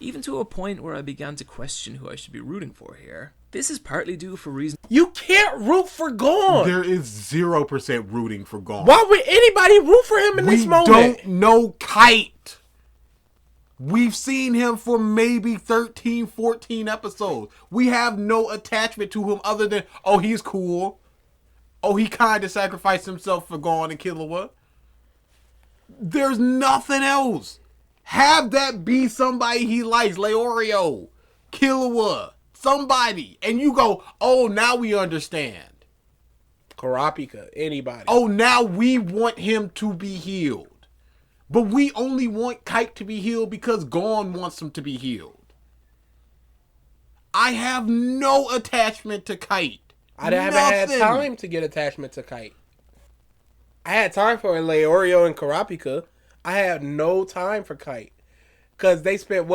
even to a point where I began to question who I should be rooting for here. This is partly due for reasons... You can't root for Gon! There is 0% rooting for Gon. Why would anybody root for him in this moment? We don't know Kite. We've seen him for maybe 13, 14 episodes. We have no attachment to him other than, oh, he's cool. Oh, he kind of sacrificed himself for Gon and Killua. There's nothing else. Have that be somebody he likes. Leorio, Killua, somebody. And you go, oh, now we understand. Kurapika, anybody. Oh, now we want him to be healed. But we only want Kite to be healed because Gon wants him to be healed. I have no attachment to Kite. I haven't had time to get attachment to Kite. I had time for Leorio and Kurapika. I had no time for Kite. Because they spent,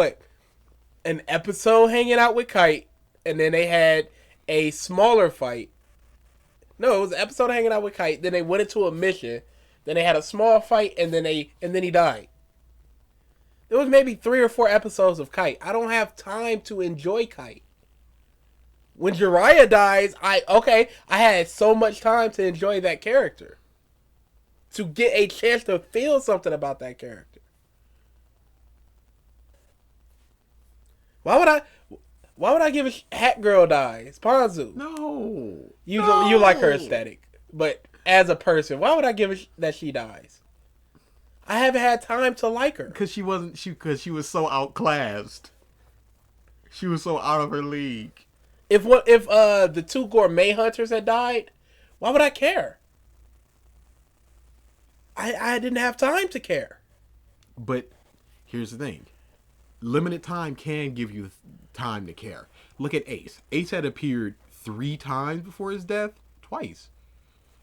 an episode hanging out with Kite. And then they had a smaller fight. No, it was an episode hanging out with Kite. Then they went into a mission. Then they had a small fight, and then he died. There was maybe 3 or 4 episodes of Kite. I don't have time to enjoy Kite. When Jiraiya dies, I had so much time to enjoy that character. To get a chance to feel something about that character. Why would I give a Hat Girl dies? Ponzu. No. You like her aesthetic, but as a person, why would I give that she dies? I haven't had time to like her because she was so outclassed. She was so out of her league. If the 2 gourmet hunters had died, why would I care? I didn't have time to care. But here's the thing. Limited time can give you time to care. Look at Ace. Ace had appeared 3 times before his death. Twice.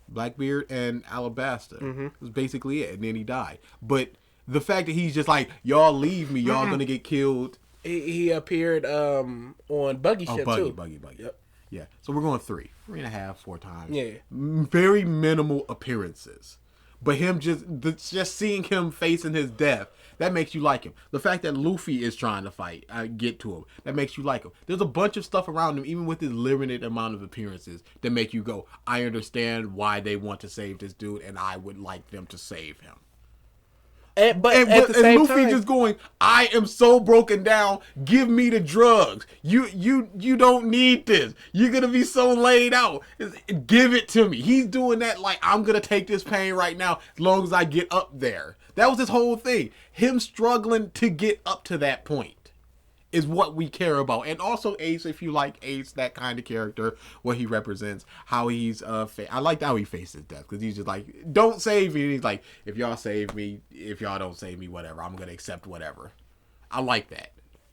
Blackbeard and Alabasta. Mm-hmm. Was basically it. And then he died. But the fact that he's just like, y'all leave me. Y'all gonna get killed. He appeared on Buggy ship too. Buggy. Yep. Yeah. So we're going 3.5, 4 times. Yeah. Very minimal appearances. But him just seeing him facing his death, that makes you like him. The fact that Luffy is trying to fight, get to him, that makes you like him. There's a bunch of stuff around him, even with his limited amount of appearances, that make you go, I understand why they want to save this dude, and I would like them to save him. But at the same Luffy time, just going, I am so broken down. Give me the drugs. You don't need this. You're gonna be so laid out. Give it to me. He's doing that like, I'm gonna take this pain right now as long as I get up there. That was his whole thing. Him struggling to get up to that point is what we care about. And also Ace, if you like Ace, that kind of character, what he represents, how he's I liked how he faces death, because he's just like, don't save me. And he's like, if y'all save me, if y'all don't save me, whatever, I'm gonna accept whatever. I like that.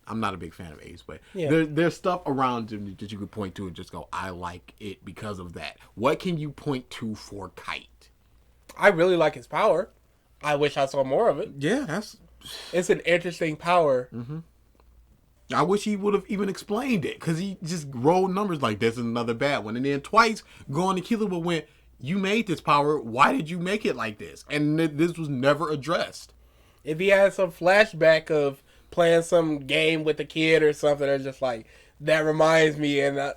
I'm not a big fan of Ace, but yeah. There's stuff around him that you could point to and just go, I like it because of that. What can you point to for Kite? I really like his power. I wish I saw more of it. Yeah, it's an interesting power. Mm-hmm. I wish he would have even explained it, because he just rolled numbers like, this is another bad one. And then twice going to Killua went, you made this power. Why did you make it like this? And this was never addressed. If he had some flashback of playing some game with a kid or something, or just like, that reminds me, and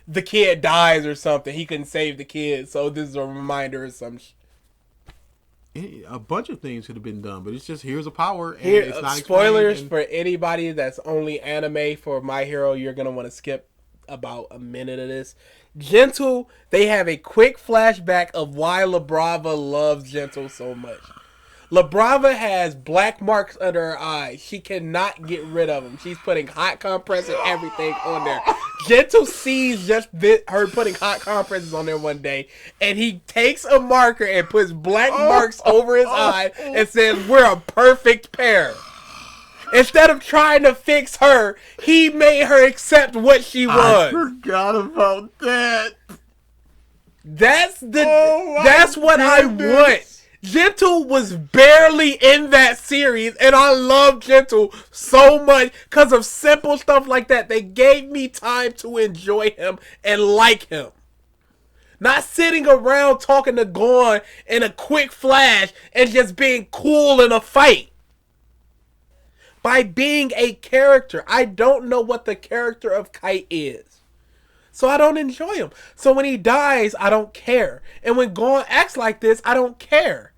the kid dies or something, he couldn't save the kid, so this is a reminder or some a bunch of things could have been done, but it's just, here's a power, and here, it's not spoilers for anybody that's only anime for My Hero. You're gonna want to skip about a minute of this. Gentle, they have a quick flashback of why LaBrava loves Gentle so much. LaBrava has black marks under her eyes. She cannot get rid of them. She's putting hot compress and everything on there. Gentle sees her putting hot compresses on there one day, and he takes a marker and puts black marks over his eye and says, we're a perfect pair. Instead of trying to fix her, he made her accept what she was. I forgot about that. That's what I want. Gentle was barely in that series, and I love Gentle so much because of simple stuff like that. They gave me time to enjoy him and like him. Not sitting around talking to Gon in a quick flash and just being cool in a fight. by being a character. I don't know what the character of Kite is. So I don't enjoy him. So when he dies, I don't care. And when Gon acts like this, I don't care.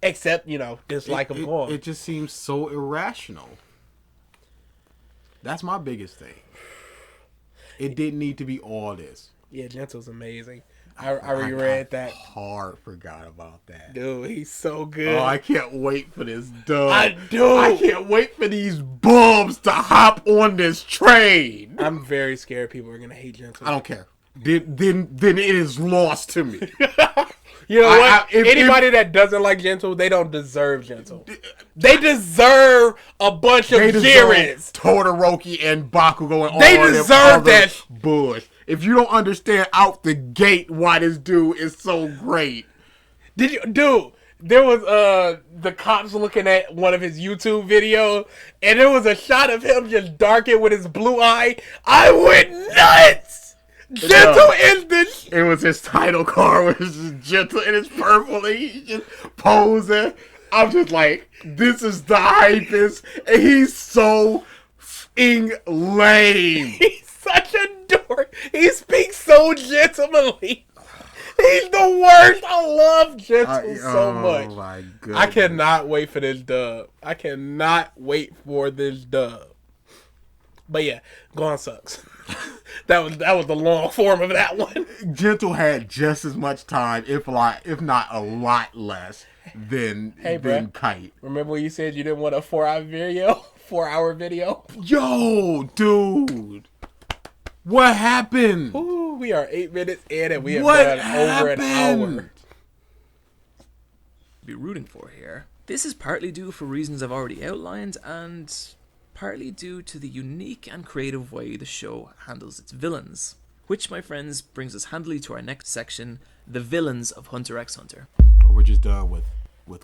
Except, dislike him Gon. It just seems so irrational. That's my biggest thing. It didn't need to be all this. Yeah, Gentle's amazing. I reread that. Hard forgot about that. Dude, he's so good. Oh, I can't wait for this dub. I do. I can't wait for these bums to hop on this train. I'm very scared people are going to hate Gentle. I don't care. Then it is lost to me. You know what? Anybody that doesn't like Gentle, they don't deserve Gentle. They deserve a bunch of Jirens. Todoroki and Bakugo and they all deserve that bush. If you don't understand out the gate why this dude is so great. Dude, there was the cops looking at one of his YouTube videos, and there was a shot of him just darkened with his blue eye. I went nuts! Gentle is this. It was his title card, which is Gentle, and it's purple, and he's just posing. I'm just like, this is the hypest, and he's so f***ing lame. He's such a dork. He speaks so gentlemanly. He's the worst. I love Gentle so much. Oh my goodness. I cannot wait for this dub. I cannot wait for this dub. But yeah, Gon sucks. That was the long form of that one. Gentle had just as much time, if not a lot less, than Kite. Remember when you said you didn't want a 4-hour video? 4-hour video? Yo, dude. What happened? Ooh, we are 8 minutes in and we have done over an hour. Be rooting for here. This is partly due for reasons I've already outlined, and partly due to the unique and creative way the show handles its villains. Which, my friends, brings us handily to our next section, the villains of Hunter x Hunter. We're just done with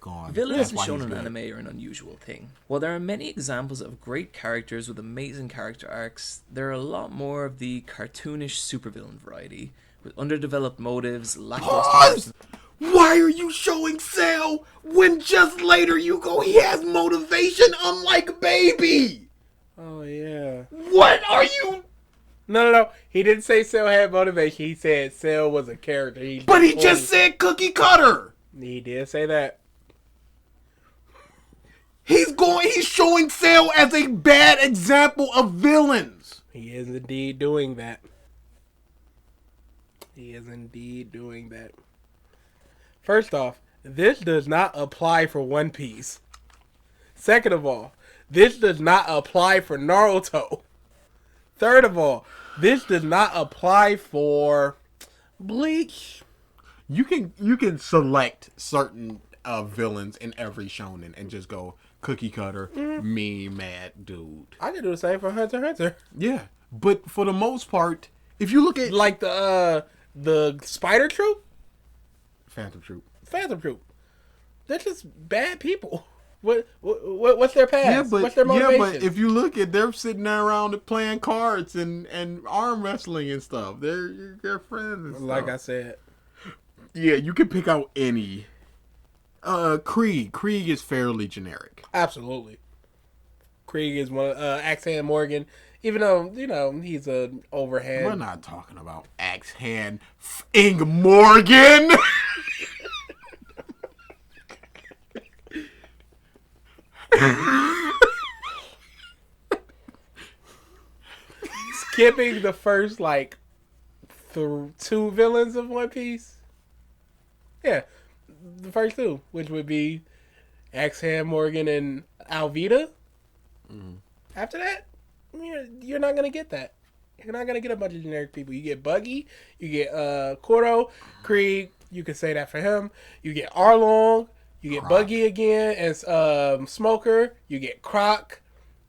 Gon. Villains in shonen anime are an unusual thing. While there are many examples of great characters with amazing character arcs, there are a lot more of the cartoonish supervillain variety, with underdeveloped motives, lackluster... Why are you showing Cell when just later you go, he has motivation unlike Baby? Oh, yeah. What are you... No. He didn't say Cell had motivation. He said Cell was a character. But he just said cookie cutter. He did say that. He's showing Cell as a bad example of villains. He is indeed doing that. First off, this does not apply for One Piece. Second of all, this does not apply for Naruto. Third of all, this does not apply for Bleach. You can select certain villains in every shonen and just go cookie cutter, mean, mad dude. I can do the same for Hunter x Hunter. Yeah, but for the most part, if you look at like the Spider Troop, Phantom Troop, they're just bad people. What's their past? What's their motivation? Yeah, but if you look at, they're sitting there around playing cards and arm wrestling and stuff. They're friends and stuff. Like I said. Yeah, you can pick out any. Krieg is fairly generic. Absolutely. Krieg is one Axe-Hand Morgan, even though, he's an overhand. We're not talking about Axe-Hand Morgan. Skipping the first, 2 villains of One Piece. Yeah, the first 2, which would be Axe-Hand Morgan and Alvida. Mm. After that, you're not going to get that. You're not going to get a bunch of generic people. You get Buggy, you get Koro, Krieg, you can say that for him. You get Arlong, you get Buggy again, and Smoker, you get Croc,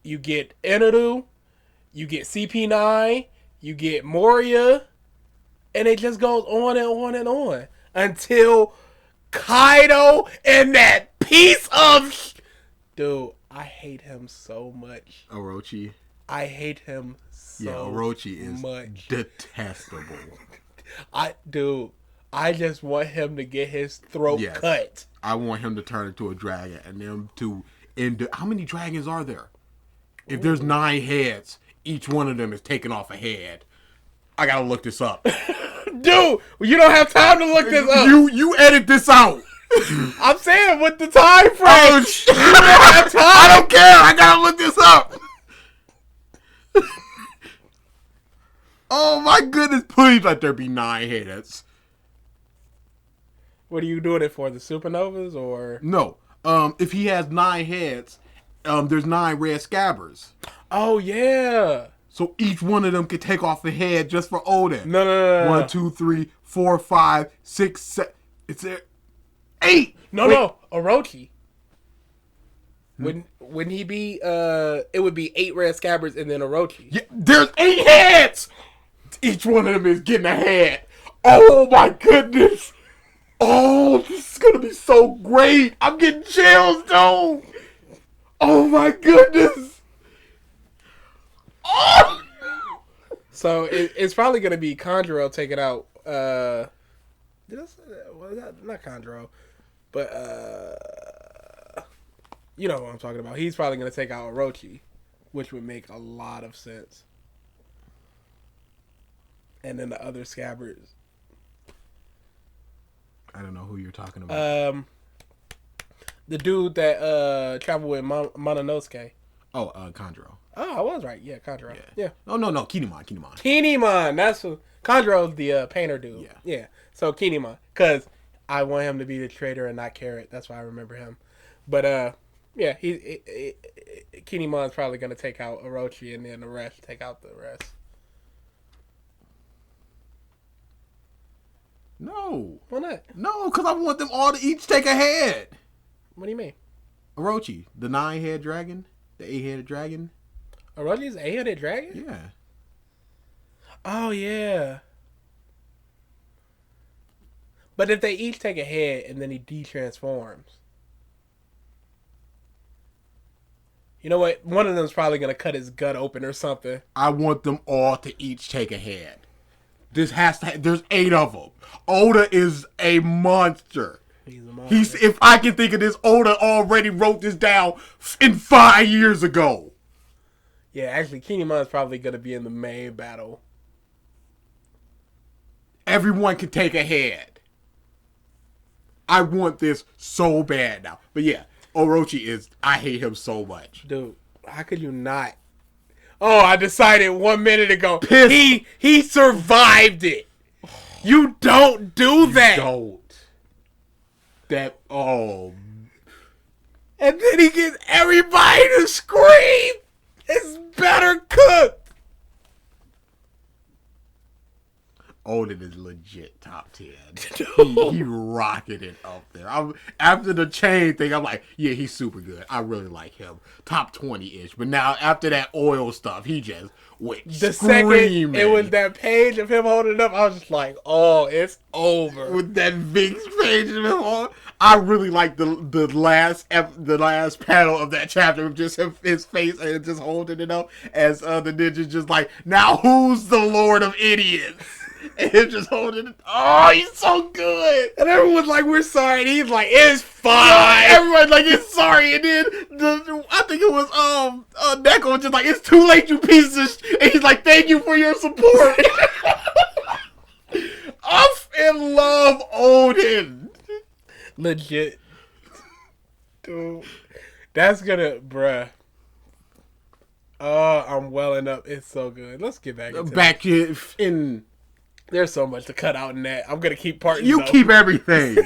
you get Eneru, you get CP9, you get Moria, and it just goes on and on and on. Until Kaido and that piece of... Dude, I hate him so much. Orochi. I hate him so Orochi is much. Detestable. I just want him to get his throat cut. I want him to turn into a dragon and them to end. How many dragons are there? If there's 9 heads, each one of them is taking off a head. I gotta look this up. Dude, you don't have time to look this up. You edit this out. I'm saying with the time frame. Oh, you don't have time. I don't care. I gotta look this up. Oh my goodness! Please let there be 9 heads. What are you doing it for? The supernovas or No. If he has 9 heads, there's 9 red scabbards. Oh yeah. So each one of them could take off a head just for Odin. No. 1, 2, 3, 4, 5, 6, 7. It's there. 8. No. Orochi. When he be it would be 8 red scabbards and then Orochi. Yeah, there's 8 heads. Each one of them is getting a head. Oh my goodness. Oh, this is gonna be so great. I'm getting chills, though. Oh my goodness. Oh. So it's probably gonna be Conjuro taking out. Did I say that? Well, not Conjuro, but you know what I'm talking about. He's probably gonna take out Orochi, which would make a lot of sense. And then the other scabbards. I don't know who you're talking about. The dude that traveled with Mononosuke. Oh, Conjuro. Oh, I was right. Yeah, Conjuro. Yeah. Oh, no, Kinemon. Kinemon. That's who. Conjuro's the painter dude. Yeah. Yeah. So Kinemon, because I want him to be the traitor and not Carrot. That's why I remember him. But yeah, Kinemon's probably gonna take out Orochi and then the rest take out the rest. No. Why not? No, because I want them all to each take a head. What do you mean? Orochi, the 9-head dragon, the 8-headed dragon. Orochi's 8-headed dragon? Yeah. Oh yeah. But if they each take a head and then he de-transforms. You know what? One of them's probably going to cut his gut open or something. I want them all to each take a head. This has to. There's 8 of them. Oda is a monster. He's a monster. If I can think of this, Oda already wrote this down in 5 years ago. Yeah, actually, Kinemon's probably going to be in the main battle. Everyone can take a head. I want this so bad now. But yeah, Orochi is. I hate him so much. Dude, how could you not? Oh, I decided 1 minute ago. Piss. He survived it. You don't do that. Don't. That. Oh. And then he gets everybody to scream. It's better cooked. Odin is legit top 10. He rocketed up there. After the chain thing, I'm like, yeah, he's super good. I really like him. Top 20-ish. But now, after that oil stuff, he just went The screaming. second it was that page of him holding it up, I was just like, oh, it's over. With that big page of him on. I really like the last panel of that chapter with just his face and just holding it up as the ninja's just like, now who's the Lord of Idiots? And him just holding it. Oh, he's so good. And everyone's like, we're sorry. And he's like, it's fine. Yeah, everyone's like, it's sorry. And then I think it was Neko was just like, it's too late, you piece of And he's like, thank you for your support. I'm in love, Odin. Legit. Dude. That's gonna, bruh. Oh, I'm welling up. It's so good. Let's get back into in. There's so much to cut out in that. I'm gonna keep parting. You keep everything.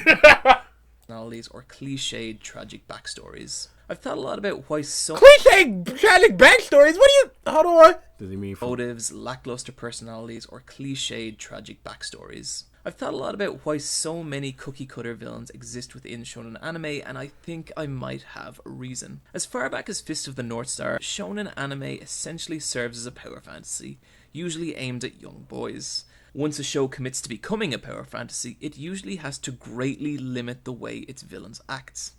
Personalities or cliched tragic backstories. I've thought a lot about why so cliche tragic backstories. What do you? Hold on. Does he mean motives, lackluster personalities, or cliched tragic backstories? I've thought a lot about why so many cookie-cutter villains exist within shonen anime, and I think I might have a reason. As far back as Fist of the North Star, shonen anime essentially serves as a power fantasy, usually aimed at young boys. Once a show commits to becoming a power fantasy, it usually has to greatly limit the way its villains act,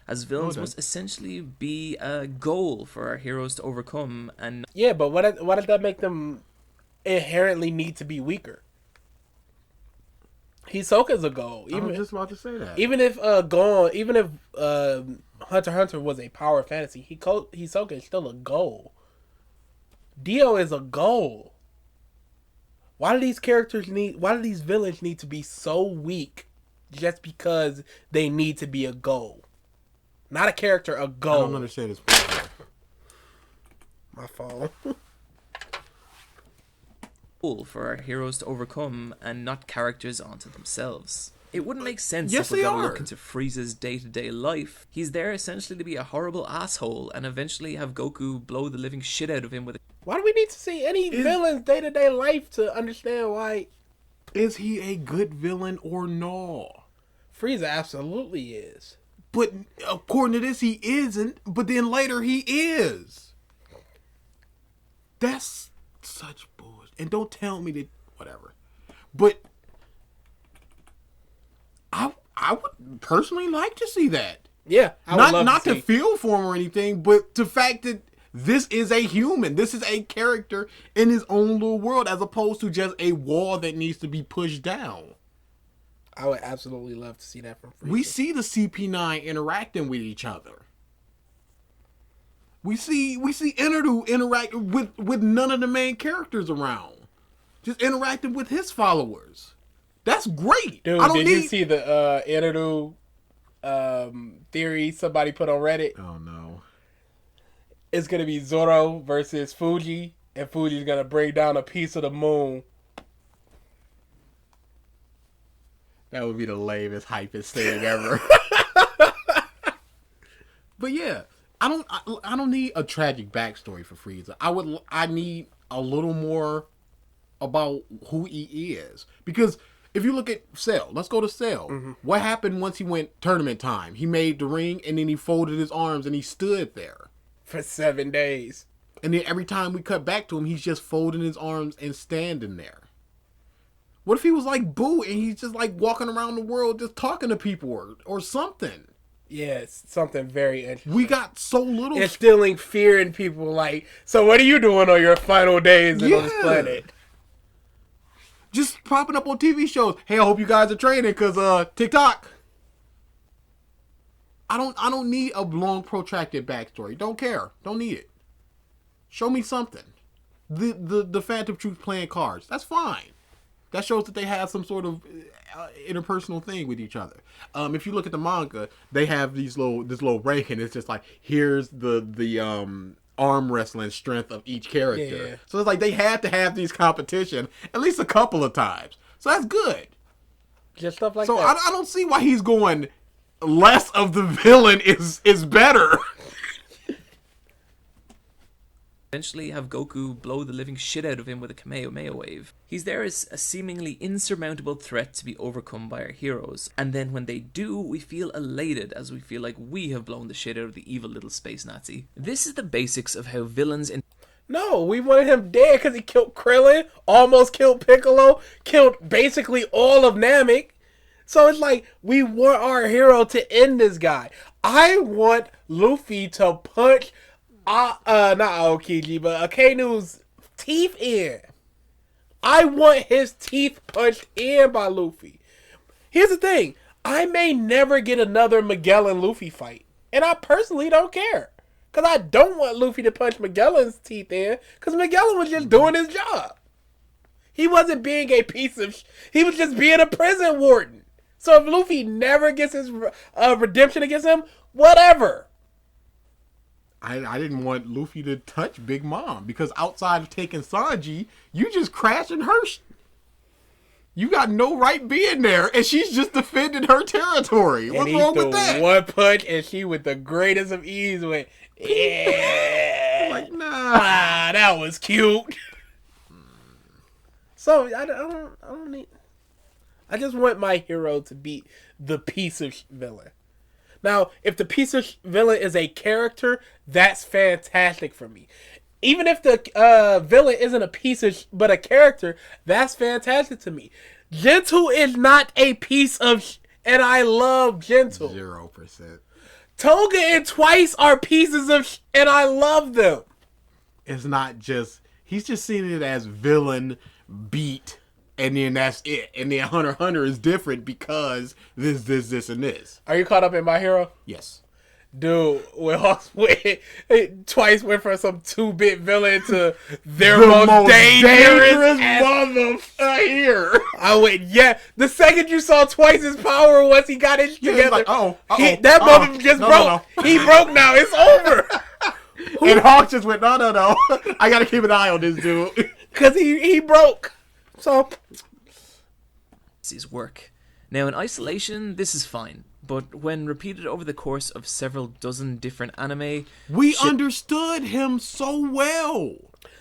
as villains must essentially be a goal for our heroes to overcome. And yeah, but why did that make them inherently need to be weaker? Hisoka's a goal. I was just about to say that. Even if Hunter x Hunter was a power fantasy, Hisoka is still a goal. Dio is a goal. Why do these villains need to be so weak just because they need to be a goal? Not a character, a goal. I don't understand this point. My fault. For our heroes to overcome and not characters onto themselves. It wouldn't make sense Yes, if we they got to are. look into Frieza's day-to-day life. He's there essentially to be a horrible asshole and eventually have Goku blow the living shit out of him with a... Why do we need to see any villain's day-to-day life to understand why? Is he a good villain or no? Frieza absolutely is. But according to this, he isn't. But then later, he is. That's such bullshit. And don't tell me that, whatever. But I would personally like to see that. Yeah, I would love not to to feel for him or anything, but the fact that this is a human. This is a character in his own little world as opposed to just a wall that needs to be pushed down. I would absolutely love to see that from Frieza. We see the CP9 interacting with each other. We see Enderdu interact with none of the main characters around. Just interacting with his followers. That's great. Dude, you see the Enderdu theory somebody put on Reddit? Oh no. It's going to be Zoro versus Fuji, and Fuji's going to bring down a piece of the moon. That would be the lamest, hypest thing ever. But yeah, I don't need a tragic backstory for Frieza. I need a little more about who he is. Because if you look at Cell, let's go to Cell. Mm-hmm. What happened once he went tournament time? He made the ring and then he folded his arms and he stood there. For 7 days. And then every time we cut back to him, he's just folding his arms and standing there. What if he was like Boo and he's just like walking around the world just talking to people or something? Yeah, it's something very interesting. We got so little... Instilling fear in people like, so what are you doing on your final days on this planet? Just popping up on TV shows. Hey, I hope you guys are training because TikTok. I don't need a long protracted backstory. Don't care. Don't need it. Show me something. The Phantom Troops playing cards. That's fine. That shows that they have some sort of interpersonal thing with each other. If you look at the manga, they have this little ranking. It's just like, here's the arm wrestling strength of each character. Yeah. So it's like they had to have these competition at least a couple of times. So that's good. Just stuff like that. So I don't see why he's going less of the villain is better. Eventually have Goku blow the living shit out of him with a Kamehameha wave. He's there as a seemingly insurmountable threat to be overcome by our heroes, and then when they do, we feel elated as we feel like we have blown the shit out of the evil little space Nazi. This is the basics of how villains No, we wanted him dead because he killed Krillin, almost killed Piccolo, killed basically all of Namek. So it's like, we want our hero to end this guy. I want Luffy to punch not Aokiji, but Akanu's teeth in. I want his teeth punched in by Luffy. Here's the thing. I may never get another Miguel and Luffy fight. And I personally don't care. Because I don't want Luffy to punch Magellan's teeth in. Because Magellan was just doing his job. He wasn't being a piece of... He was just being a prison warden. So if Luffy never gets his redemption against him, whatever. I didn't want Luffy to touch Big Mom because outside of taking Sanji, you just crashed and hurt. You got no right being there, and she's just defending her territory. What's wrong with that? One punch, and she with the greatest of ease went, yeah. Like, nah. That was cute. So I don't need. I just want my hero to beat the piece of villain. Now, if the piece of villain is a character, that's fantastic for me. Even if the villain isn't a piece of but a character, that's fantastic to me. Gentle is not a piece of and I love Gentle. 0%. Toga and Twice are pieces of and I love them. It's not just... He's just seeing it as villain, beat, and then that's it. And then Hunter x Hunter is different because this, and this. Are you caught up in My Hero? Yes. Dude, when Hawks twice went from some 2-bit villain to their The most dangerous motherfucker here. I went, yeah. The second you saw Twice's power once he got it together, like, that motherfucker just broke. No. He broke now. It's over. And Hawk just went, no. I gotta keep an eye on this dude. Because he broke. So his work. Now in isolation, this is fine, but when repeated over the course of several dozen different anime, We understood him so well.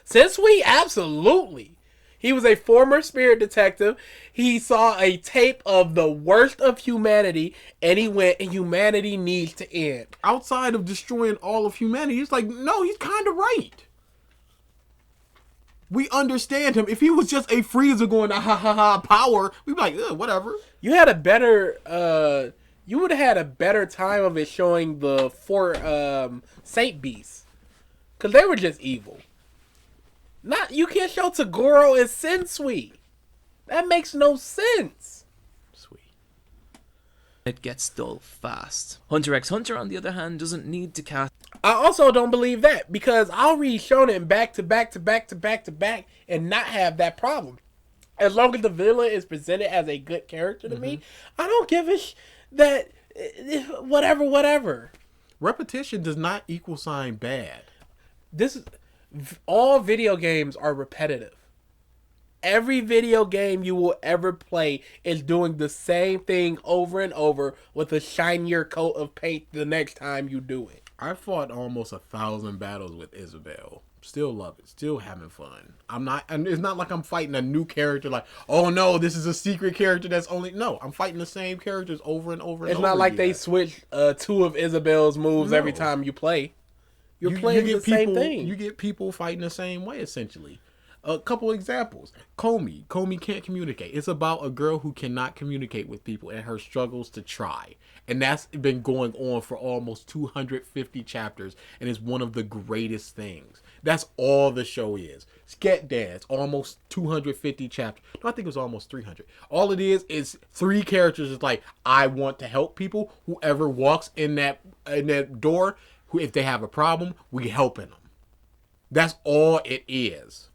since we absolutely, he was a former spirit detective. He saw a tape of the worst of humanity, and he went, humanity needs to end. Outside of destroying all of humanity, it's like, no, he's kind of right. We understand him. If he was just a Frieza going to ha power, we'd be like, whatever. You had a better, you would have had a better time of it showing the 4 Saint Beasts, because they were just evil. You can't show Tagoro and Sensui. That makes no sense. Sweet. it gets dull fast. Hunter x Hunter, on the other hand, doesn't need to cast. I also don't believe that, because I'll read shonen back to back to back to back to back and not have that problem. As long as the villain is presented as a good character to me, I don't give a that whatever. Repetition does not equal sign bad. All video games are repetitive. Every video game you will ever play is doing the same thing over and over with a shinier coat of paint the next time you do it. I fought almost 1,000 battles with Isabel. Still love it. Still having fun. And it's not like I'm fighting a new character like, oh no, this is a secret character that's only... No, I'm fighting the same characters over and over and over. It's not like they switch 2 of Isabel's moves every time you play. You're playing the same thing. You get people fighting the same way, essentially. A couple examples. Comey can't communicate. It's about a girl who cannot communicate with people and her struggles to try. And that's been going on for almost 250 chapters, and it's one of the greatest things. That's all the show is. Sket Dance, almost 250 chapters. No, I think it was almost 300. All it is 3 characters. It's like, I want to help people. Whoever walks in that door, if they have a problem, we helping them. That's all it is.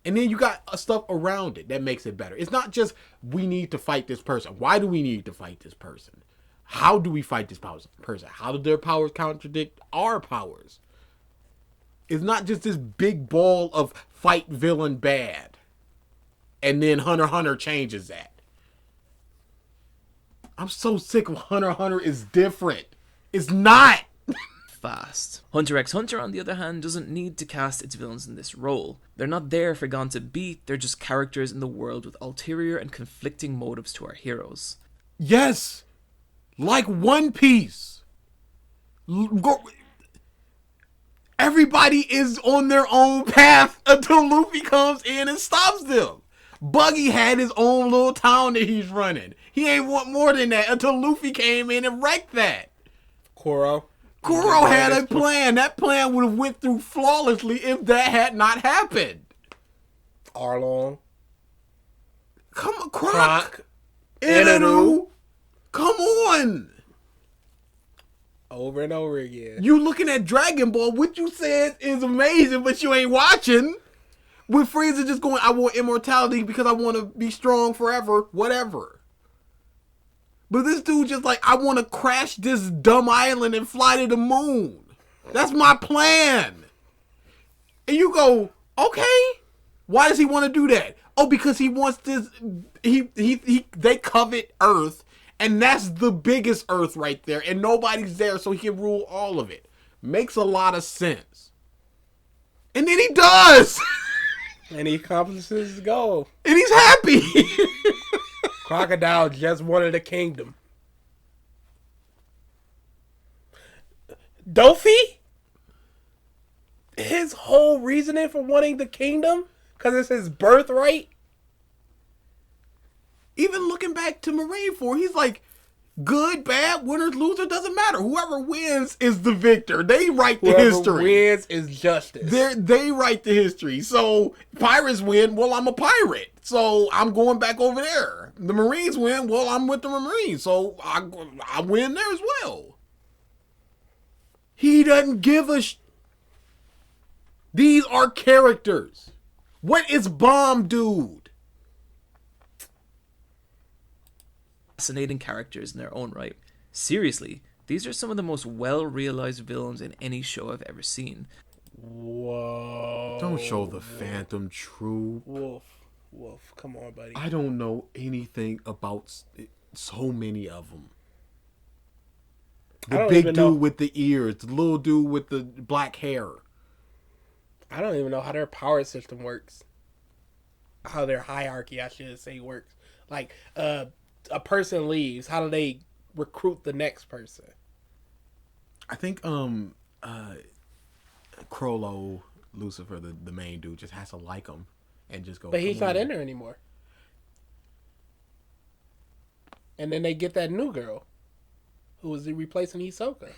And then you got stuff around it that makes it better. It's not just, we need to fight this person. Why do we need to fight this person? How do we fight this person? How do their powers contradict our powers? It's not just this big ball of fight villain bad. And then Hunter x Hunter changes that. I'm so sick of Hunter x Hunter is different. It's not. Fast. Hunter x Hunter, on the other hand, doesn't need to cast its villains in this role. They're not there for Gon to beat, they're just characters in the world with ulterior and conflicting motives to our heroes. Yes! Like One Piece. Everybody is on their own path until Luffy comes in and stops them. Buggy had his own little town that he's running. He ain't want more than that until Luffy came in and wrecked that. Kuro had a plan. That plan would have went through flawlessly if that had not happened. Arlong. Come on, Croc. Inanu. Come on. Over and over again. You looking at Dragon Ball, what you said is amazing, but you ain't watching. With Frieza just going, I want immortality because I want to be strong forever, whatever. But this dude just like, I want to crash this dumb island and fly to the moon. That's my plan. And you go, okay. Why does he want to do that? Oh, because he wants this. They covet Earth, and that's the biggest Earth right there, and nobody's there, so he can rule all of it. Makes a lot of sense. And then he does. And he accomplishes his goal. And he's happy. Crocodile just wanted a kingdom. Dofi? His whole reasoning for wanting the kingdom? Because it's his birthright? Even looking back to Marineford, he's like, good, bad, winners, loser, doesn't matter. Whoever wins is the victor. They write the history. Whoever wins is justice. They write the history. So pirates win, well, I'm a pirate. So I'm going back over there. The Marines win, well, I'm with the Marines. So I win there as well. He doesn't give a These are characters. What is Bomb Dude? Fascinating characters in their own right. Seriously, these are some of the most well-realized villains in any show I've ever seen. Whoa. Don't show the Phantom Troop. Wolf, come on, buddy. I don't know anything about so many of them. The big dude with the ears, the little dude with the black hair. I don't even know how their power system works. How their hierarchy, I should say, works. Like, a person leaves. How do they recruit the next person? I think Crollo, Lucifer, the main dude, just has to like him and just go. But he's not in there anymore. And then they get that new girl, who was replacing Hisoka.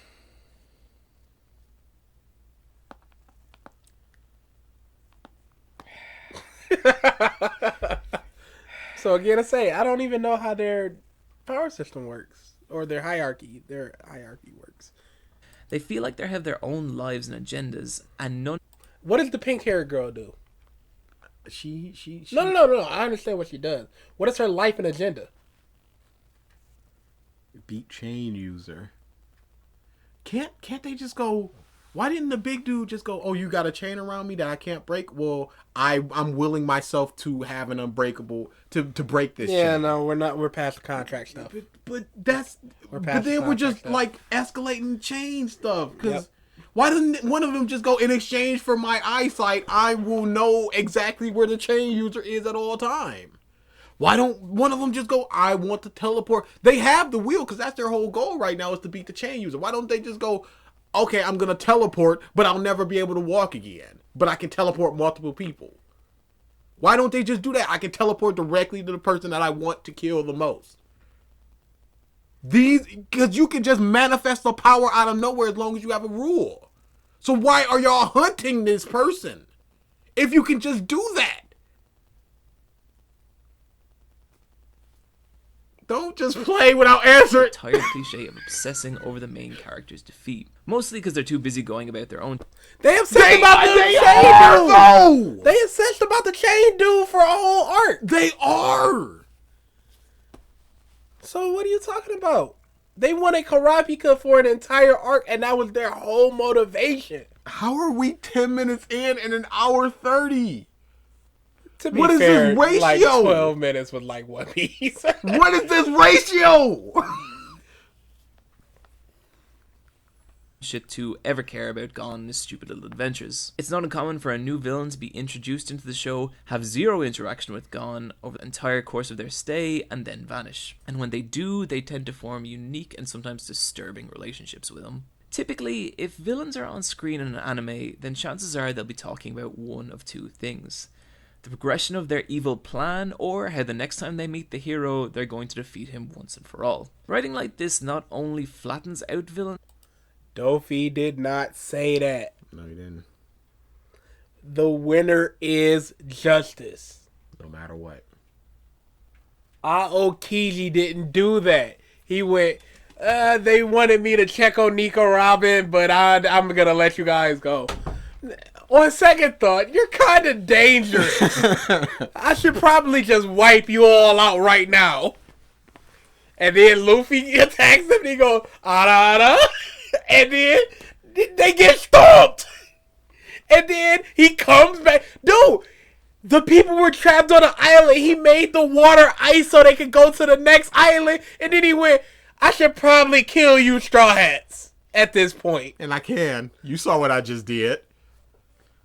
So again, I say I don't even know how their power system works or their hierarchy. Their hierarchy works. They feel like they have their own lives and agendas, and none. What does the pink-haired girl do? She. No. I understand what she does. What is her life and agenda? Beat chain user. Can't they just go? Why didn't the big dude just go? Oh, you got a chain around me that I can't break. Well, I'm willing myself to have an unbreakable to break this. Yeah, chain. no, we're not. We're past the contract stuff. But that's. But then we're just stuff. Like escalating chain stuff. Because why doesn't one of them just go, in exchange for my eyesight, I will know exactly where the chain user is at all time? Why don't one of them just go, I want to teleport? They have the wheel because that's their whole goal right now is to beat the chain user. Why don't they just go, okay, I'm going to teleport, but I'll never be able to walk again. But I can teleport multiple people. Why don't they just do that? I can teleport directly to the person that I want to kill the most. Because you can just manifest the power out of nowhere as long as you have a rule. So why are y'all hunting this person if you can just do that? Don't just play without answering. Tired cliche of obsessing over the main character's defeat. Mostly because they're too busy going about their own. They obsessed about the chain dude. They obsessed about the chain dude for a whole arc. They are. So what are you talking about? They wanted Karapika for an entire arc, and that was their whole motivation. How are we 10 minutes in and an hour 30? To be what fair, is this ratio? Like 12 minutes with like One Piece. What is this ratio? Shit to ever care about Gon and his stupid little adventures. It's not uncommon for a new villain to be introduced into the show, have zero interaction with Gon over the entire course of their stay, and then vanish. And when they do, they tend to form unique and sometimes disturbing relationships with him. Typically, if villains are on screen in an anime, then chances are they'll be talking about one of two things. The progression of their evil plan, or how the next time they meet the hero, they're going to defeat him once and for all. Writing like this not only flattens out villains. Dofi did not say that. No, he didn't. The winner is justice. No matter what. Aokiji didn't do that. He went, they wanted me to check on Nico Robin, but I'm going to let you guys go. On second thought, you're kind of dangerous. I should probably just wipe you all out right now. And then Luffy attacks him and he goes, "Arara." And then they get stomped. And then he comes back. Dude, the people were trapped on an island. He made the water ice so they could go to the next island. And then he went, I should probably kill you, Straw Hats, at this point. And I can. You saw what I just did.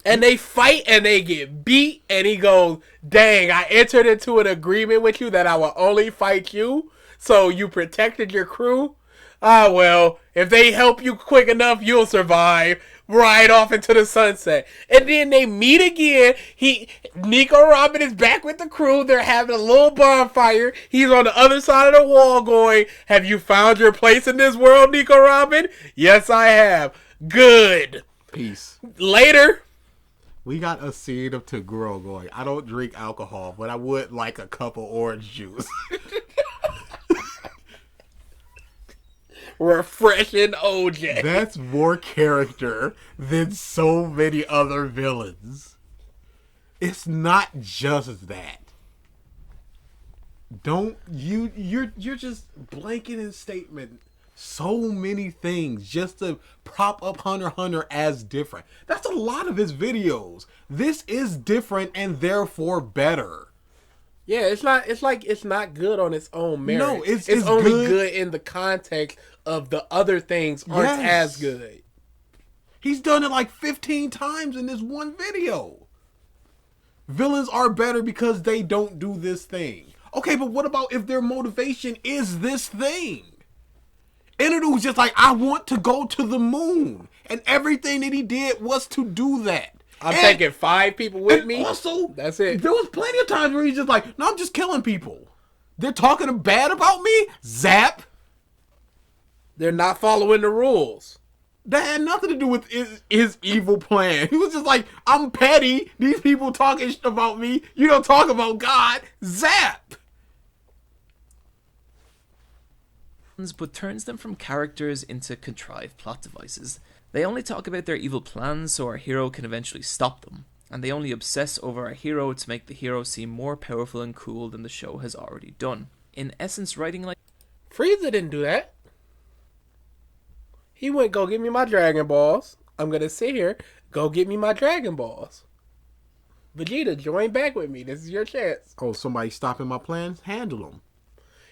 And they fight and they get beat. And he goes, dang, I entered into an agreement with you that I will only fight you. So you protected your crew. Ah, well, if they help you quick enough, you'll survive. Right off into the sunset. And then they meet again. Nico Robin is back with the crew. They're having a little bonfire. He's on the other side of the wall going, have you found your place in this world, Nico Robin? Yes, I have. Good. Peace. Later. We got a scene of Taguro going, I don't drink alcohol, but I would like a cup of orange juice. refreshing OJ. That's more character than so many other villains. It's not just that. You're just blanketing statement so many things just to prop up Hunter x Hunter as different. That's a lot of his videos. This is different and therefore better. Yeah, it's not good on its own merit. No, it's only good. good in the context of the other things aren't as good. He's done it like 15 times in this one video. Villains are better because they don't do this thing. Okay, but what about if their motivation is this thing? Enadu was just like, I want to go to the moon. And everything that he did was to do that. I'm taking 5 people with me. Also, that's it. There was plenty of times where he's just like, no, I'm just killing people. They're talking bad about me? Zap. They're not following the rules. That had nothing to do with his evil plan. He was just like, I'm petty. These people talking shit about me. You don't talk about God. Zap. But turns them from characters into contrived plot devices. They only talk about their evil plans so our hero can eventually stop them, and they only obsess over our hero to make the hero seem more powerful and cool than the show has already done. In essence, writing like Frieza didn't do that. He went, go get me my Dragon Balls. I'm gonna sit here, go get me my Dragon Balls. Vegeta, join back with me. This is your chance. Oh, somebody stopping my plans? Handle them.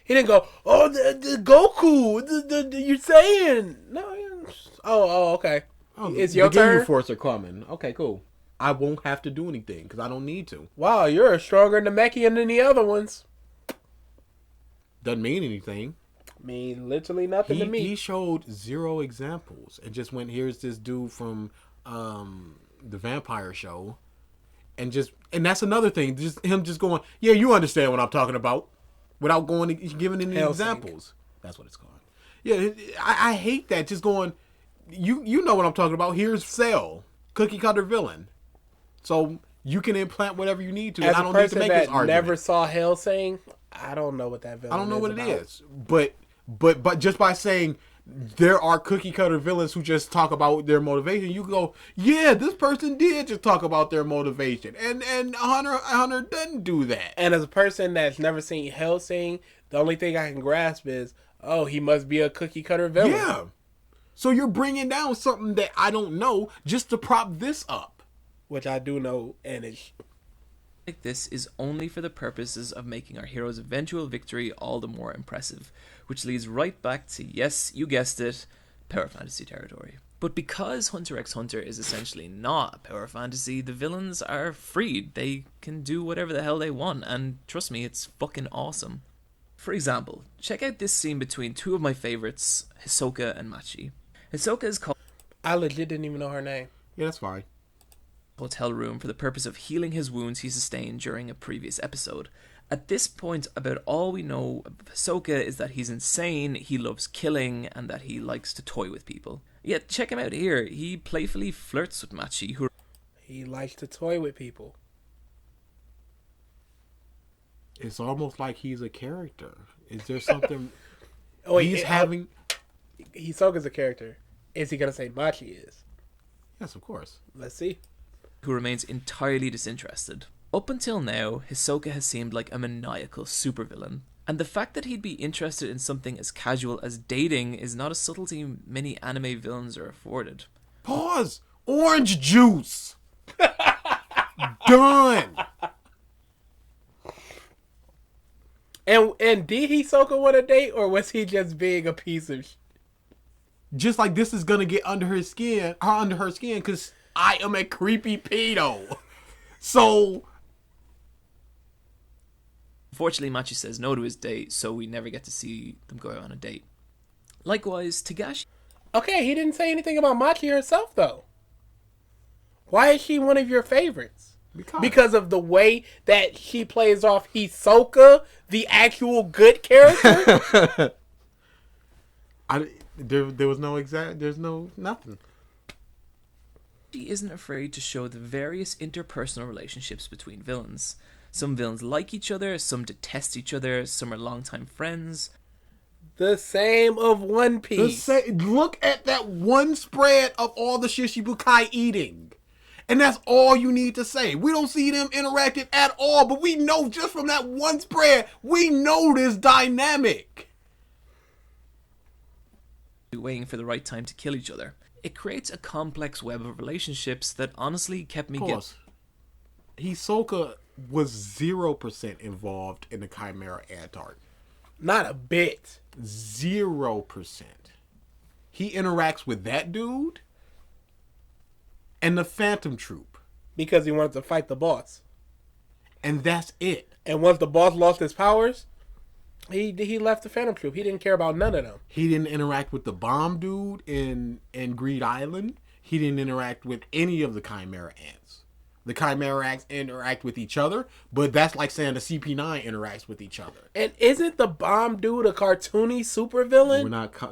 He didn't go, oh, the Goku, the you're saying. No, okay. Oh, it's your turn? Ginyu Force are coming. Okay, cool. I won't have to do anything because I don't need to. Wow, you're a stronger Namekian than the other ones. Doesn't mean anything. Mean literally nothing to me. He showed 0 examples and just went, here's this dude from the vampire show. And that's another thing. Just him just going, yeah, you understand what I'm talking about. Without giving any examples. That's what it's called. Yeah, I hate that. Just going, you know what I'm talking about. Here's Cell, cookie cutter villain. So you can implant whatever you need to. As and I don't a need to make this that argument. never saw Hellsing, I don't know what that villain is. I don't know what about. it is. But just by saying there are cookie cutter villains who just talk about their motivation, you go, yeah, this person did just talk about their motivation. And Hunter doesn't do that. And as a person that's never seen Hellsing, the only thing I can grasp is, oh, he must be a cookie cutter villain. Yeah. So you're bringing down something that I don't know just to prop this up. Which I do know, and it's... like this is only for the purposes of making our hero's eventual victory all the more impressive, which leads right back to, yes, you guessed it, power fantasy territory. But because Hunter x Hunter is essentially not a power fantasy, the villains are freed. They can do whatever the hell they want, and trust me, it's fucking awesome. For example, check out this scene between 2 of my favorites, Hisoka and Machi. Hisoka is called I legit didn't even know her name. Yeah, that's fine. hotel room for the purpose of healing his wounds he sustained during a previous episode. At this point, about all we know of Hisoka is that he's insane, he loves killing, and that he likes to toy with people. Yet, check him out here. He playfully flirts with Machi, who... He likes to toy with people. It's almost like he's a character. Is there something... having... Hisoka's a character. Is he going to say Machi is? Yes, of course. Let's see. Who remains entirely disinterested. Up until now, Hisoka has seemed like a maniacal supervillain, and the fact that he'd be interested in something as casual as dating is not a subtlety many anime villains are afforded. Pause! Orange juice! Done! And did Hisoka want a date, or was he just being a piece of Just like this is gonna get under her skin, because I am a creepy pedo. So... Unfortunately, Machi says no to his date, so we never get to see them go out on a date. Likewise, Tagashi... Okay, he didn't say anything about Machi herself, though. Why is she one of your favorites? Because of the way that she plays off Hisoka, the actual good character? There was no exact... There's no... Nothing. She isn't afraid to show the various interpersonal relationships between villains. Some villains like each other, some detest each other, some are longtime friends. The same of One Piece. Look at that one spread of all the Shichibukai eating. And that's all you need to say. We don't see them interacting at all, but we know just from that one spread, we know this dynamic. Waiting for the right time to kill each other. It creates a complex web of relationships that honestly kept me Pause. Hisoka was 0% involved in the Chimera Ant arc. Not a bit. 0%. He interacts with that dude and the Phantom Troop. Because he wanted to fight the boss. And that's it. And once the boss lost his powers, he left the Phantom Troop. He didn't care about none of them. He didn't interact with the bomb dude in Greed Island. He didn't interact with any of the Chimera Ants. The Chimera Ants interact with each other, but that's like saying the CP9 interacts with each other. And isn't the bomb dude a cartoony supervillain?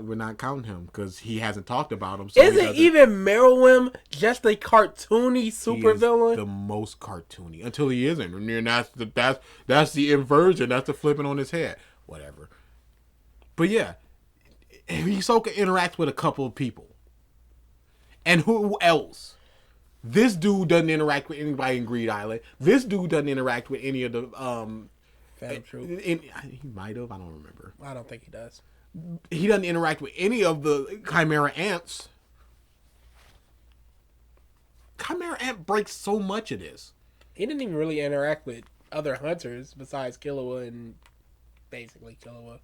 We're not counting him because he hasn't talked about him. So isn't even Meruem just a cartoony supervillain? The most cartoony until he isn't, and then that's the inversion. That's the flipping on his head. Whatever. But yeah, Hisoka interacts with a couple of people, and who else? This dude doesn't interact with anybody in Greed Island. This dude doesn't interact with any of the Phantom Troop. He might have. I don't remember. I don't think he does. He doesn't interact with any of the Chimera Ants. Chimera Ant breaks so much of this. He didn't even really interact with other hunters besides Killua and basically Killua.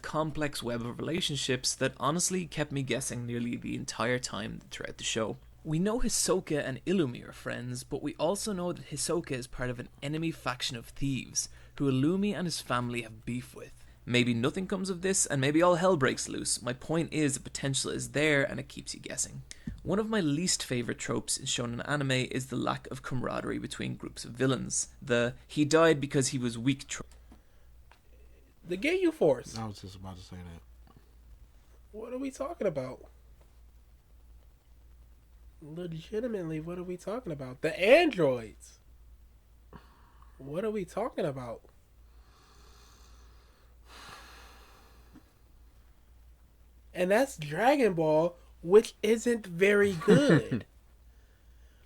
Complex web of relationships that honestly kept me guessing nearly the entire time throughout the show. We know Hisoka and Illumi are friends, but we also know that Hisoka is part of an enemy faction of thieves, who Illumi and his family have beef with. Maybe nothing comes of this, and maybe all hell breaks loose. My point is, the potential is there, and it keeps you guessing. One of my least favourite tropes in shonen anime is the lack of camaraderie between groups of villains. The "he died because he was weak" trope. The Ginyu Force. I was just about to say that. What are we talking about? Legitimately, what are we talking about? The androids. What are we talking about? And that's Dragon Ball, which isn't very good.